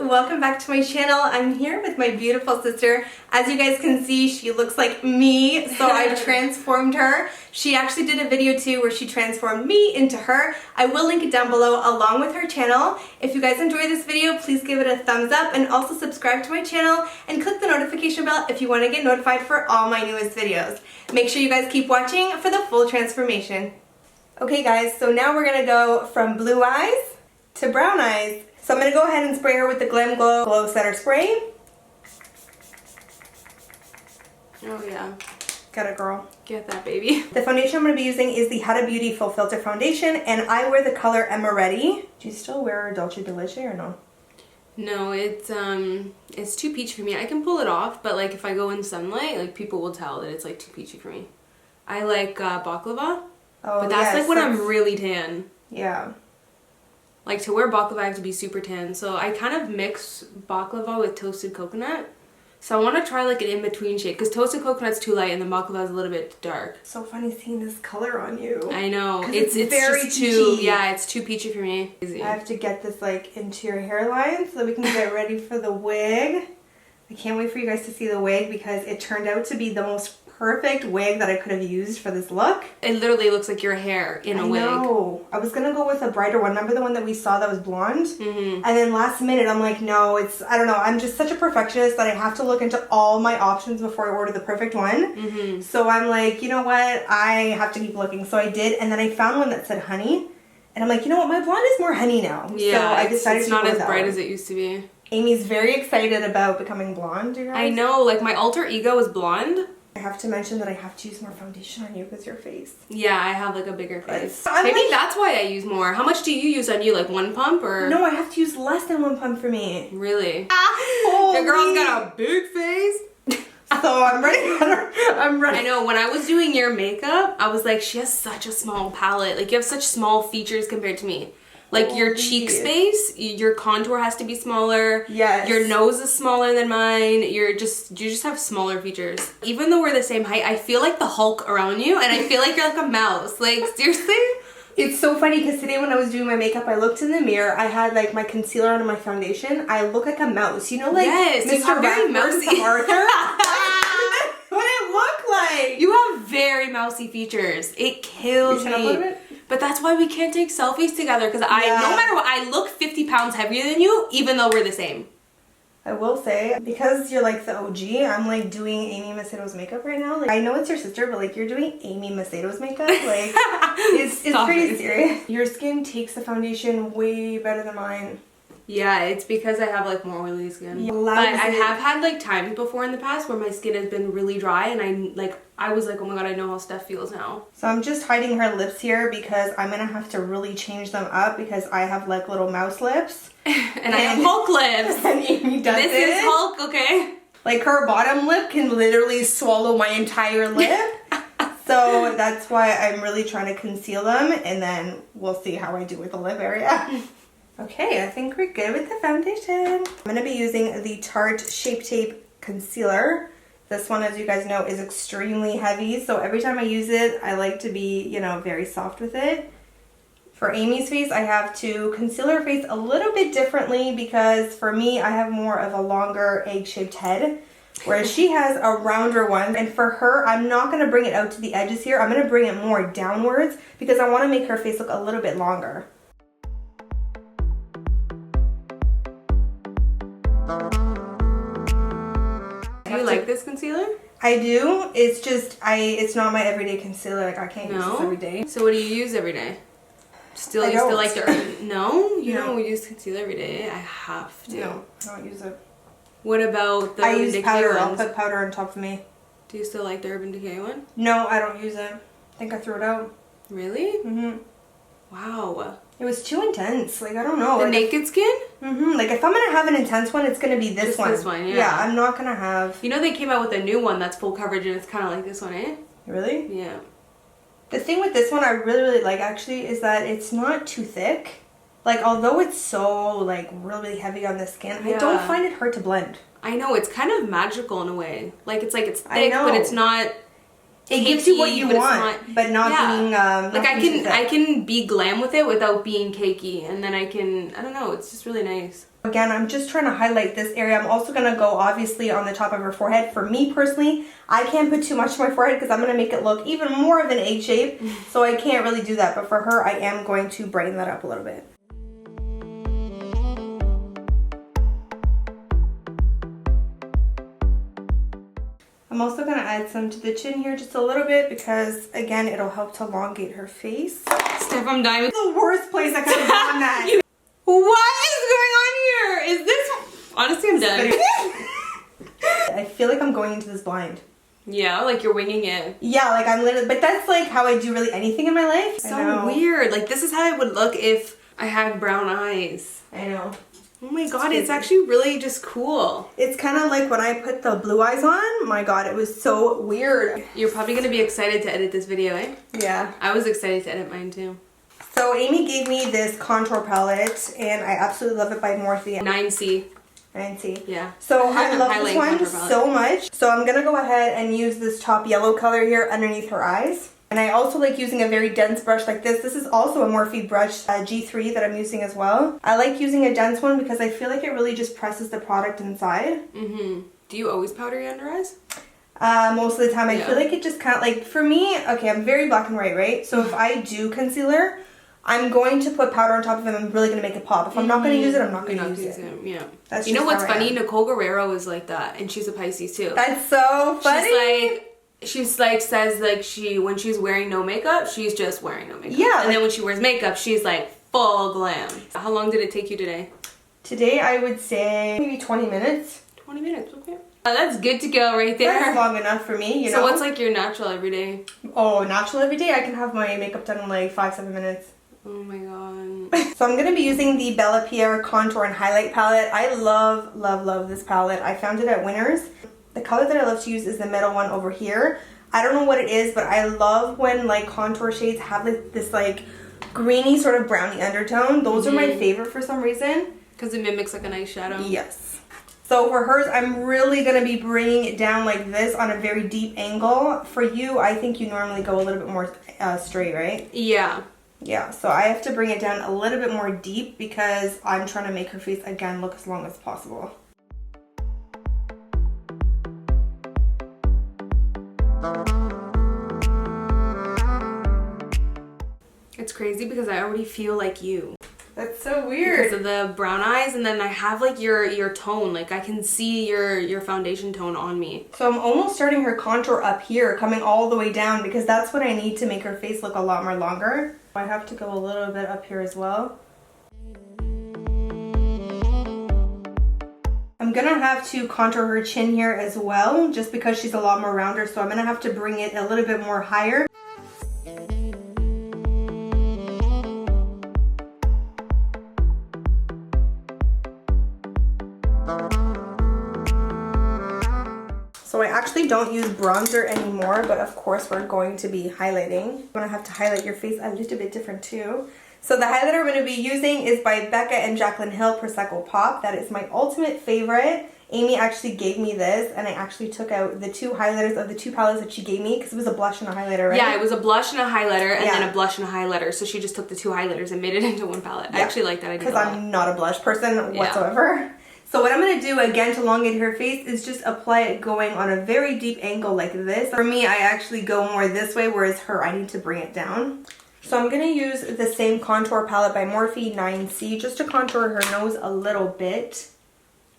welcome back to my channel. I'm here with my beautiful sister. As you guys can see, she looks like me, so I've transformed her. She actually did a video too where she transformed me into her. I will link it down below along with her channel. If you guys enjoy this video, please give it a thumbs up and also subscribe to my channel and click the notification bell if you want to get notified for all my newest videos. Make sure you guys keep watching for the full transformation. Okay guys, so now we're gonna go from blue eyes to brown eyes. So I'm going to go ahead and spray her with the Glam Glow Setter Spray. Oh yeah. Get it, girl. Get that, baby. The foundation I'm going to be using is the Huda Beauty Full Filter Foundation, and I wear the color Emeretti. Do you still wear Dolce Dolce or no? No, it's too peachy for me. I can pull it off, but like if I go in sunlight, like people will tell that it's like too peachy for me. I like baklava, but that's like when I'm really tan. Yeah. Like to wear baklava, I have to be super tan. So I kind of mix baklava with toasted coconut. So I want to try like an in-between shade because toasted coconut's too light and the baklava is a little bit dark. So funny seeing this color on you. I know. It's very just peachy. too, yeah, it's too peachy for me. I have to get this like into your hairline so that we can get ready for the wig. I can't wait for you guys to see the wig because it turned out to be the most perfect wig that I could have used for this look. It literally looks like your hair in a wig. No, I was gonna go with a brighter one. Remember the one that we saw that was blonde? And then last minute I'm like, no, I don't know. I'm just such a perfectionist that I have to look into all my options before I order the perfect one. So I'm like, you know what? I have to keep looking. So I did, and then I found one that said honey. And I'm like, you know what? My blonde is more honey now. Yeah, so I decided it's to go not with as that bright one. as it used to be. Amy's very excited about becoming blonde, you guys. I know, like my alter ego is blonde. I have to mention that I have to use more foundation on you because your face. Yeah, I have like a bigger face. Maybe like, that's why I use more. How much do you use on you? Like one pump or? No, I have to use less than one pump for me. Really? The girl's got a big face. So I'm running out of, I know, when I was doing your makeup, I was like, she has such a small palette. Like you have such small features compared to me. Like your cheek space, your contour has to be smaller. Yes. Your nose is smaller than mine. You just have smaller features. Even though we're the same height, I feel like the Hulk around you, and I feel like you're like a mouse. Like seriously? It's so funny because today when I was doing my makeup, I looked in the mirror. I had like my concealer on and my foundation. I look like a mouse. You know, like Mr. Very mousy. From Arthur. What it look like? You have very mousy features. It kills me. But that's why we can't take selfies together because no matter what, I look 50 pounds heavier than you, even though we're the same. I will say, because you're like the OG, I'm like doing Amy Macedo's makeup right now. Like I know it's your sister, but like you're doing Amy Macedo's makeup. Like it's pretty serious. Your skin takes the foundation way better than mine. Yeah, it's because I have like more oily skin. Yeah, but I have had like times before in the past where my skin has been really dry and I was like, oh my god, I know how Steph feels now. So I'm just hiding her lips here because I'm gonna have to really change them up because I have like little mouse lips. and I have Hulk lips. And Amy does This is Hulk, okay? Like her bottom lip can literally swallow my entire lip. So that's why I'm really trying to conceal them, and then we'll see how I do with the lip area. Okay, I think we're good with the foundation. I'm going to be using the Tarte Shape Tape Concealer. This one, as you guys know, is extremely heavy, so every time I use it, I like to be, you know, very soft with it. For Amy's face, I have to conceal her face a little bit differently because for me, I have more of a longer egg-shaped head, whereas she has a rounder one. And for her, I'm not going to bring it out to the edges here. I'm going to bring it more downwards because I want to make her face look a little bit longer. Do you like this concealer? I do. It's just, it's not my everyday concealer. Like, I can't use this every day. So what do you use every day? You still like the Urban... No? You don't use concealer every day? I have to. No, I don't use it. What about the Urban Decay powder. ones? I'll put powder on top of me. Do you still like the Urban Decay one? No, I don't use it. I think I threw it out. Really? Wow. It was too intense. Like, I don't know. The Naked Skin? Like, if I'm going to have an intense one, it's going to be this one. This one, yeah. Yeah, I'm not going to have... You know they came out with a new one that's full coverage and it's kind of like this one, eh? Really? Yeah. The thing with this one I really, really like, actually, is that it's not too thick. Like, although it's so, like, really heavy on the skin, I don't find it hard to blend. I know. It's kind of magical in a way. Like, it's thick, but it's not... It gives you what you want, but not being like I can be glam with it without being cakey, and then I don't know, it's just really nice. Again, I'm just trying to highlight this area. I'm also going to go obviously on the top of her forehead. For me personally, I can't put too much on my forehead because I'm going to make it look even more of an egg shape. So I can't really do that. But for her, I am going to brighten that up a little bit. I'm also going to add some to the chin here just a little bit because, again, it'll help to elongate her face. Steph, I'm dying. It's the worst place I could have done that. What is going on here? Is this... Honestly, I'm done. I feel like I'm going into this blind. Yeah, like you're winging it. Yeah, like I'm literally... But that's like how I do really anything in my life. So weird. Like this is how it would look if I had brown eyes. I know. Oh my god, it's actually really just cool. It's kind of like when I put the blue eyes on. My god, it was so weird. You're probably going to be excited to edit this video, eh? Yeah. I was excited to edit mine too. So Amy gave me this contour palette and I absolutely love it by Morphe. 9C. 9C. Yeah. So I love this one so much. So I'm going to go ahead and use this top yellow color here underneath her eyes. And I also like using a very dense brush like this. This is also a Morphe brush, G3 that I'm using as well. I like using a dense one because I feel like it really just presses the product inside. Mm-hmm. Do you always powder your under eyes? Most of the time. I feel like it just kind of like, for me, okay, I'm very black and white, right? So if I do concealer, I'm going to put powder on top of it and I'm really going to make it pop. If I'm not going to use it, I'm not going to use it. Yeah. That's you know what's funny? Nicole Guerrero is like that and she's a Pisces too. That's so funny. She's like says like when she's wearing no makeup, she's just wearing no makeup. Yeah. And then when she wears makeup, she's like full glam. How long did it take you today? Today I would say maybe 20 minutes. 20 minutes, okay. That's good to go right there. That's long enough for me, you know. So what's like your natural every day? Oh, natural every day? I can have my makeup done in like 5-7 minutes. Oh my god. So I'm going to be using the Bella Pierre Contour and Highlight Palette. I love, love, love this palette. I found it at Winners. The color that I love to use is the middle one over here. I don't know what it is, but I love when like contour shades have like this like greeny sort of brownie undertone. Those are my favorite for some reason. Because it mimics like a nice shadow. Yes. So for hers, I'm really going to be bringing it down like this on a very deep angle. For you, I think you normally go a little bit more straight, right? Yeah. Yeah, so I have to bring it down a little bit more deep because I'm trying to make her face, again, look as long as possible. It's crazy because I already feel like you. That's so weird. Because of the brown eyes, and then I have like your tone. Like I can see your foundation tone on me. So I'm almost starting her contour up here, coming all the way down because that's what I need to make her face look a lot more longer. I have to go a little bit up here as well. I'm gonna have to contour her chin here as well, just because she's a lot more rounder, so I'm gonna have to bring it a little bit more higher. So I actually don't use bronzer anymore, but of course we're going to be highlighting. I'm gonna have to highlight your face a little bit different too. So the highlighter I'm going to be using is by Becca and Jaclyn Hill Prosecco Pop. That is my ultimate favorite. Amy actually gave me this, and I actually took out the two highlighters of the two palettes that she gave me because it was a blush and a highlighter, right? Yeah, it was a blush and a highlighter, and then a blush and a highlighter. So she just took the two highlighters and made it into one palette. I actually like that idea. Because I'm not a blush person whatsoever. So what I'm going to do, again, to elongate her face is just apply it going on a very deep angle like this. For me, I actually go more this way, whereas her, I need to bring it down. So I'm going to use the same contour palette by Morphe 9C just to contour her nose a little bit.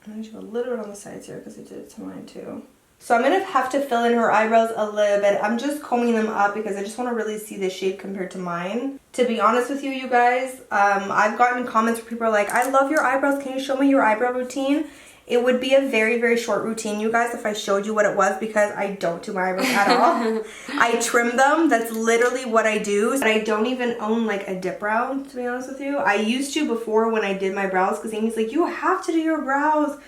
I'm going to do a little bit on the sides here because I did it to mine too. So I'm going to have to fill in her eyebrows a little bit. I'm just combing them up because I just want to really see the shape compared to mine. To be honest with you, you guys, I've gotten comments where people are like, I love your eyebrows. Can you show me your eyebrow routine? It would be a very, very short routine, you guys, if I showed you what it was because I don't do my eyebrows at all. I trim them. That's literally what I do. And I don't even own like a dip brow, to be honest with you. I used to before when I did my brows because Amy's like, you have to do your brows.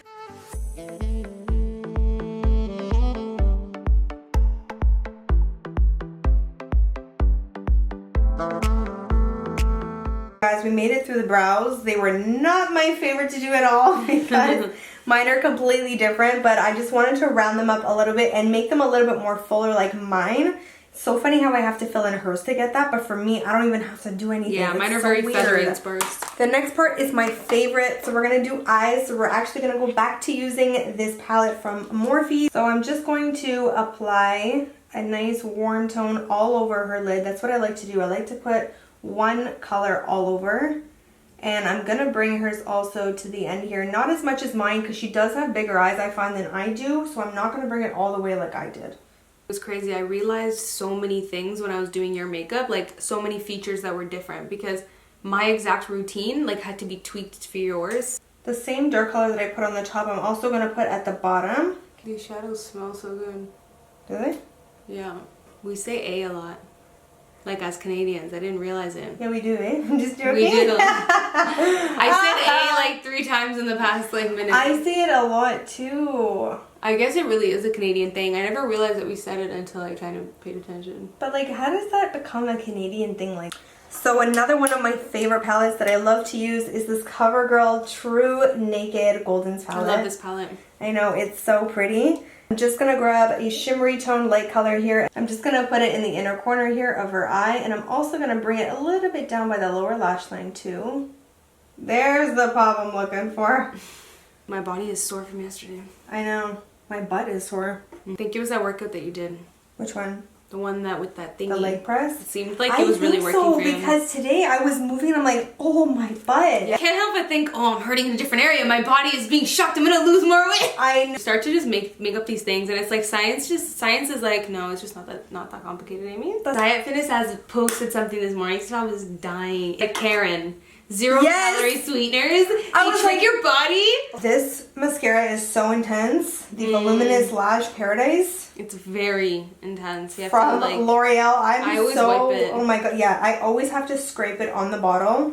Guys, we made it through the brows. They were not my favorite to do at all because mine are completely different, but I just wanted to round them up a little bit and make them a little bit more fuller like mine So funny how I have to fill in hers to get that, but for me, I don't even have to do anything. Yeah, mine are so very weird. feathery and sparse. The next part is my favorite. So we're going to do eyes. So we're actually going to go back to using this palette from Morphe. So I'm just going to apply a nice warm tone all over her lid. That's what I like to do. I like to put one color all over. And I'm going to bring hers also to the end here. Not as much as mine because she does have bigger eyes, I find, than I do. So I'm not going to bring it all the way like I did. It was crazy. I realized so many things when I was doing your makeup, like so many features that were different because my exact routine like had to be tweaked for yours. The same dark color that I put on the top, I'm also going to put at the bottom. These shadows smell so good. Do they? Yeah. We say A lot. Like as Canadians. I didn't realize it. Yeah, we do, eh? I'm just joking. We do. I said A like 3 times in the past like minute. I say it a lot too. I guess it really is a Canadian thing. I never realized that we said it until I kind of paid attention. But like, how does that become a Canadian thing? Like, so another one of my favorite palettes that I love to use is this CoverGirl True Naked Golden's palette. I love this palette. I know, it's so pretty. I'm just going to grab a shimmery tone light color here. I'm just going to put it in the inner corner here of her eye. And I'm also going to bring it a little bit down by the lower lash line too. There's the pop I'm looking for. My body is sore from yesterday. I know. My butt is sore. I think it was that workout that you did. Which one? The one that with that thingy. The leg press? It seemed like it was really working for you. Because today I was moving and I'm like, oh my butt. I can't help but think, oh, I'm hurting in a different area. My body is being shocked. I'm gonna lose more weight. I know. Start to just make up these things, and it's like science is like, no, it's just not that complicated. I mean, Diet Fitness has posted something this morning, so I was dying. Like Karen. 0 calorie sweeteners. I was trick like, your body. This mascara is so intense. The Voluminous Lash Paradise. It's very intense. You have from to, like, L'Oreal. I always wipe it. Oh my god, yeah. I always have to scrape it on the bottle.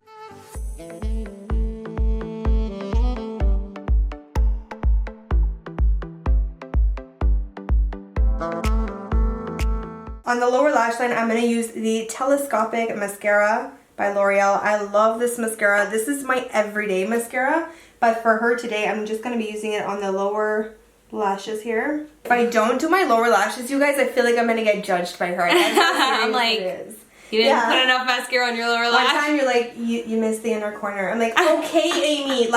On the lower lash line, I'm going to use the Telescopic Mascara by L'Oreal. I love this mascara. This is my everyday mascara, but for her today, I'm just going to be using it on the lower lashes here. If I don't do my lower lashes, you guys, I feel like I'm going to get judged by her. I'm like, you didn't put enough mascara on your lower lash. One time you're like, you missed the inner corner. I'm like, okay, Amy.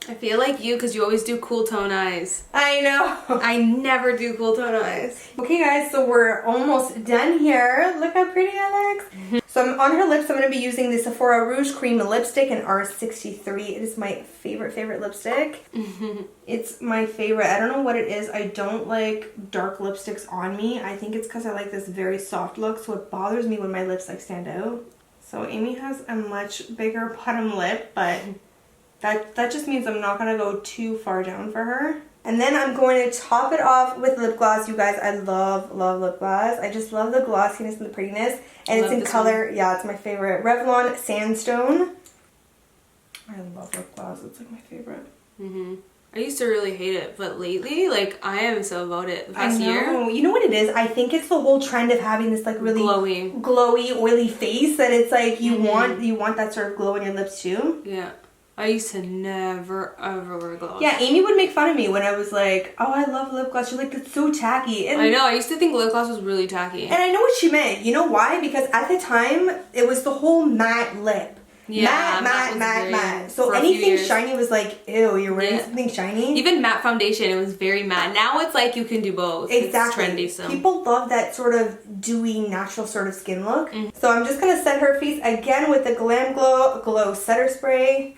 I feel like you, because you always do cool tone eyes. I know. I never do cool tone eyes. Okay guys, so we're almost done here. Look how pretty that looks. So I'm on her lips, I'm going to be using the Sephora Rouge Cream Lipstick in R63. It is my favorite lipstick. It's my favorite. I don't know what it is. I don't like dark lipsticks on me. I think it's because I like this very soft look, so it bothers me when my lips like stand out. So Amy has a much bigger bottom lip, but that just means I'm not going to go too far down for her. And then I'm going to top it off with lip gloss. You guys, I love lip gloss. I just love the glossiness and the prettiness. And it's in color, yeah, it's my favorite. Revlon Sandstone. I love lip gloss. It's like my favorite. I used to really hate it, but lately, like, I am so about it. The past year. You know what it is? I think it's the whole trend of having this like really glowy, oily face that it's like you want that sort of glow on your lips too. Yeah. I used to never ever wear gloss. Yeah, Amy would make fun of me when I was like, oh, I love lip gloss. She's like, it's so tacky. And I know, I used to think lip gloss was really tacky. And I know what she meant. You know why? Because at the time, it was the whole matte lip. Yeah, matte. So anything shiny was like, ew, you're wearing something shiny. Even matte foundation, it was very matte. Now it's like you can do both. Exactly. It's trendy, so. People love that sort of dewy, natural sort of skin look. So I'm just going to set her face again with the Glam Glow Setter Spray.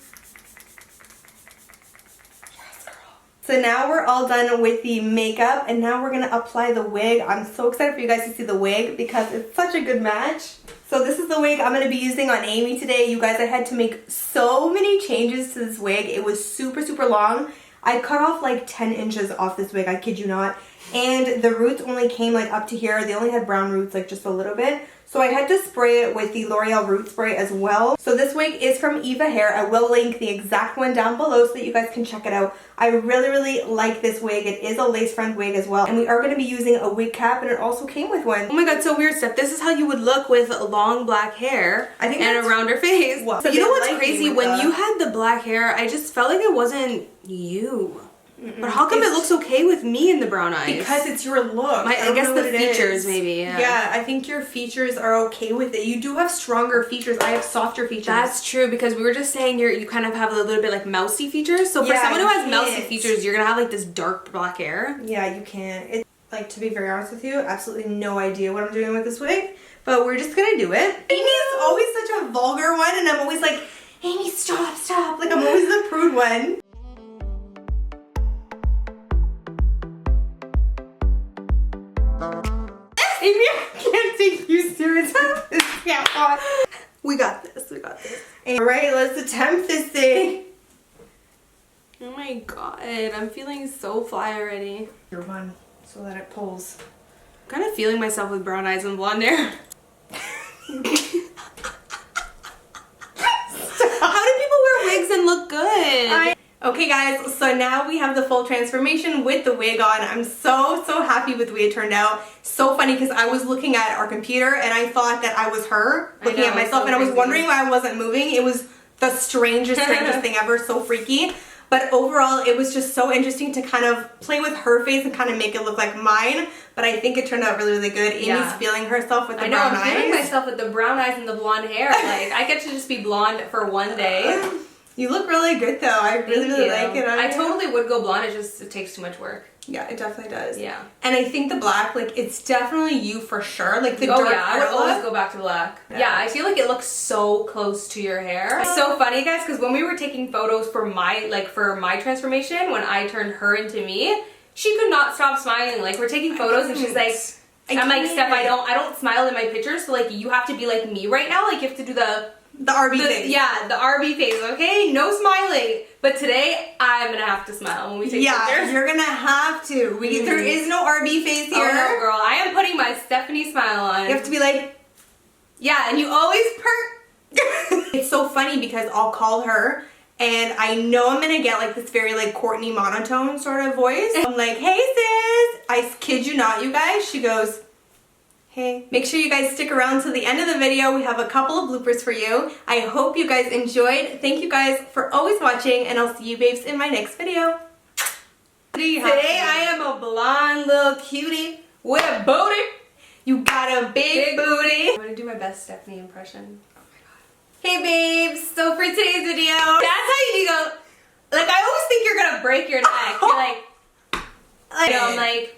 So now we're all done with the makeup, and now we're going to apply the wig. I'm so excited for you guys to see the wig because it's such a good match. So this is the wig I'm going to be using on Amy today. You guys, I had to make so many changes to this wig. It was super long. I cut off like 10 inches off this wig, I kid you not. And the roots only came like up to here. They only had brown roots, like just a little bit. So I had to spray it with the L'Oreal Root Spray as well. So this wig is from Eva Hair. I will link the exact one down below so that you guys can check it out. I really like this wig. It is a lace front wig as well. And we are going to be using a wig cap, and it also came with one. Oh my god, so weird stuff. This is how you would look with long black hair and a rounder face. Well, you know what's crazy? When you had the black hair, I just felt like it wasn't you. But how come it looks okay with me in the brown eyes? Because it's your look. I guess the features maybe, yeah. Yeah, I think your features are okay with it. You do have stronger features. I have softer features. That's true, because we were just saying you kind of have a little bit like mousy features. So for someone who has mousy features, you're gonna have like this dark black hair. Yeah, you can't. It's like, to be very honest with you, absolutely no idea what I'm doing with this wig. But we're just gonna do it. Amy's always such a vulgar one, and I'm always like, Amy, stop. Like, I'm always the prude one. Amy, I can't take you seriously. We got this. Alright, let's attempt this thing. Oh my god, I'm feeling so fly already. Your one, so that it pulls. I'm kind of feeling myself with brown eyes and blonde hair. How do people wear wigs and look good? Okay guys, so now we have the full transformation with the wig on. I'm so happy with the way it turned out. So funny because I was looking at our computer and I thought that I was her looking at myself, and I was wondering why I wasn't moving. It was the strangest thing ever, so freaky. But overall, it was just so interesting to kind of play with her face and kind of make it look like mine. But I think it turned out really good. Amy's feeling herself with the brown eyes. I'm feeling myself with the brown eyes and the blonde hair. Like, I get to just be blonde for one day. You look really good though. I really like it. I totally would go blonde. It takes too much work. Yeah, it definitely does. Yeah. And I think the black, like, it's definitely you for sure. Like the dark I would always go back to black. Yeah, I feel like it looks so close to your hair. It's so funny, guys, because when we were taking photos for my transformation, when I turned her into me, she could not stop smiling. Like, we're taking photos and she's like, I'm like, Steph, I don't smile in my pictures, so like you have to be like me right now. Like, you have to do the RB face. Yeah, the RB face, okay? No smiling. But today, I'm gonna have to smile when we take pictures. Yeah, you're gonna have to. There is no RB face here. Oh no, girl. I am putting my Stephanie smile on. You have to be like... Yeah, and you always It's so funny because I'll call her and I know I'm gonna get like this very like Courtney monotone sort of voice. I'm like, hey sis. I kid you not, you guys. She goes... Hey, make sure you guys stick around to the end of the video. We have a couple of bloopers for you. I hope you guys enjoyed. Thank you guys for always watching, and I'll see you babes in my next video. Today I am a blonde little cutie with a booty. You got a big booty. I'm gonna do my best Stephanie impression. Oh my god. Hey babes, so for today's video, that's how you go. Like, I always think you're gonna break your neck. You're like, I'm like,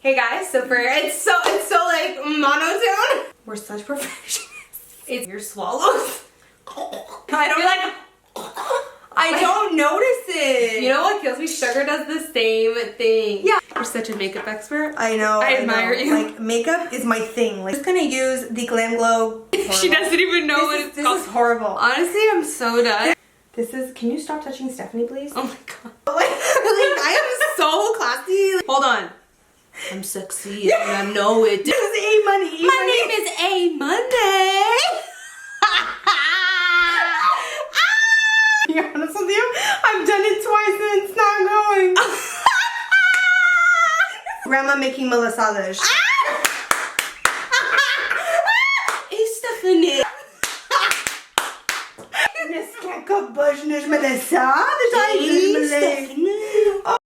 hey guys, so for it's so like monotone. We're such professionals. It's your swallows. I don't notice it. You know what kills me? Sugar does the same thing. Yeah. You're such a makeup expert. I know. I admire you. Like, makeup is my thing. Like, I'm just gonna use the Glam Glow. She doesn't even know what it's called. This is horrible. Honestly, I'm so done. This is, can you stop touching Stephanie, please? Oh my god. Like, I am so classy. Hold on. I'm sexy and I know it. This is A Money. My name is A Monday. To be honest with you, I've done it twice and it's not going. Grandma making malasadas. Hey Stephanie. Nes quer que eu beijo nas malasadas? Ai, Stephanie.